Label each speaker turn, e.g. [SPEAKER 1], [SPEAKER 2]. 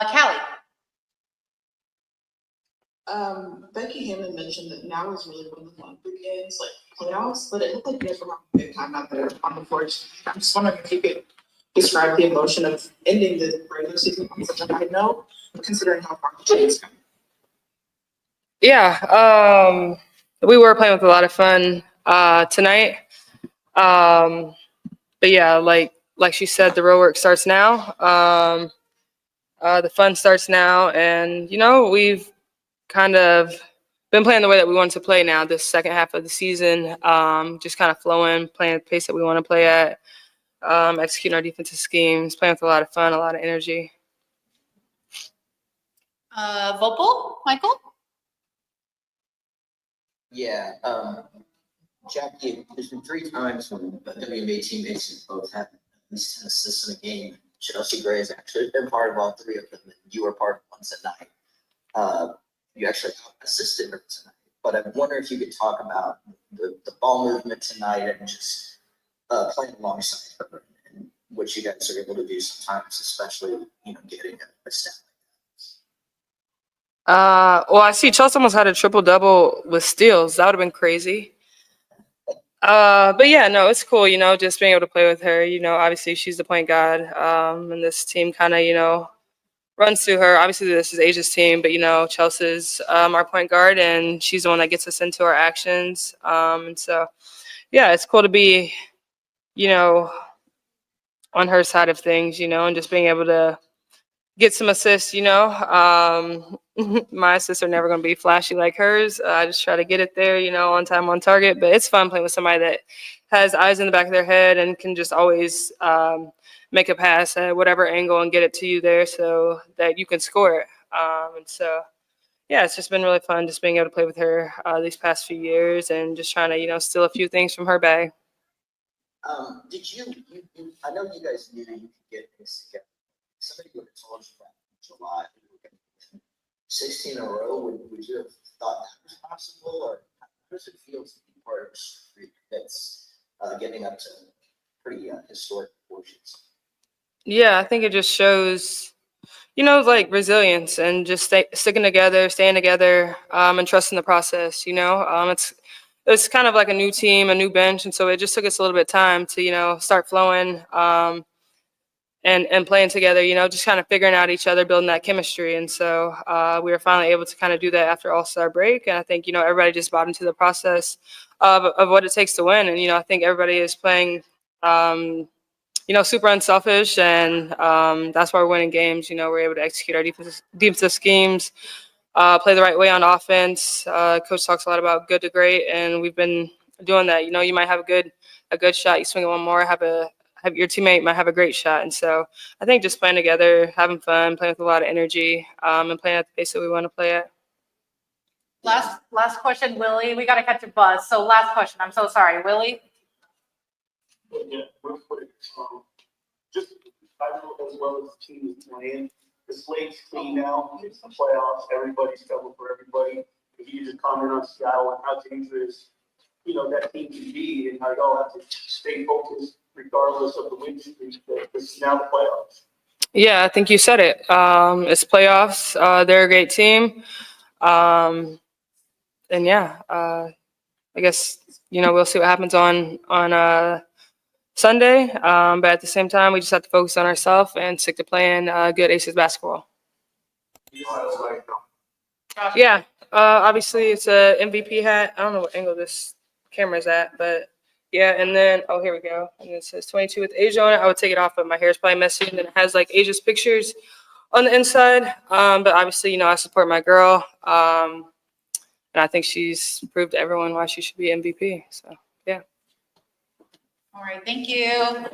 [SPEAKER 1] Callie.
[SPEAKER 2] Becky Hammond mentioned that now is really when the fun begins, like playoffs, but it looked like you guys were having a big time out there on the court. I'm just wondering if you could describe the emotion of ending the regular season on such a high note, considering how far the team's come.
[SPEAKER 3] Yeah, we were playing with a lot of fun tonight. But yeah, like she said, the real work starts now. The fun starts now, and we've kind of been playing the way that we wanted to play now. This second half of the season, just kind of flowing, playing at the pace that we want to play at, executing our defensive schemes, playing with a lot of fun, a lot of energy.
[SPEAKER 1] Vopal, Michael.
[SPEAKER 4] Yeah, Jackie, there's been 3 times when the WNBA teammates have both had at least 10 assists in a game. Chelsea Gray has actually been part of all 3 of them, and you were part of one tonight. You actually assisted her tonight, but I wonder if you could talk about the ball movement tonight and just playing alongside her and what you guys are able to do sometimes, especially getting a stat like that.
[SPEAKER 3] Well, I see Chelsea almost had a triple-double with steals. That would have been crazy. But yeah, no, it's cool, just being able to play with her. Obviously she's the point guard, and this team kind of, runs through her. Obviously this is Asia's team, but Chelsea's our point guard, and she's the one that gets us into our actions. And so, yeah, it's cool to be, on her side of things, and just being able to get some assists, my assists are never going to be flashy like hers. I just try to get it there, on time, on target. But it's fun playing with somebody that has eyes in the back of their head and can just always make a pass at whatever angle and get it to you there so that you can score it. And so, yeah, it's just been really fun just being able to play with her these past few years and just trying to, steal a few things from her bag.
[SPEAKER 4] Did you I know you guys knew you could get this together. Somebody would have told you that in July, we were going to win 16 in a row. Would you have thought that was possible, or how does it feel to be part of a streak that's getting up to pretty historic proportions?
[SPEAKER 3] Yeah, I think it just shows, like resilience and just sticking together, staying together, and trusting the process. It's kind of like a new team, a new bench, and so it just took us a little bit of time to start flowing. And playing together, just kind of figuring out each other, building that chemistry. And so we were finally able to kind of do that after All-Star break. And I think, everybody just bought into the process of what it takes to win. And, I think everybody is playing, super unselfish. And that's why we're winning games. We're able to execute our defensive schemes, play the right way on offense. Coach talks a lot about good to great. And we've been doing that. You might have a good shot. You swing it one more, your teammate might have a great shot. And so I think just playing together, having fun, playing with a lot of energy, and playing at the pace that we want to play at.
[SPEAKER 1] Last question, Willie. We got to catch a buzz. So last question. I'm so sorry, Willie.
[SPEAKER 5] Yeah, real quick. Just I know as well as the team is playing. The slate's clean now. It's the playoffs. Everybody's covered for everybody. If you just comment on Seattle and how dangerous, that team can be, and how y'all have to stay focused regardless of the win streak. This is now the playoffs.
[SPEAKER 3] Yeah, I think you said it. It's playoffs. They're a great team. And yeah, I guess, we'll see what happens on Sunday. But at the same time, we just have to focus on ourselves and stick to playing good Aces basketball. Yeah, obviously it's a MVP hat. I don't know what angle this camera's at, but yeah. And then, oh, here we go. And it says 22 with Asia on it. I would take it off, but my hair is probably messy. And then it has like Asia's pictures on the inside. But obviously, I support my girl. And I think she's proved to everyone why she should be MVP. So, yeah.
[SPEAKER 1] All right. Thank you.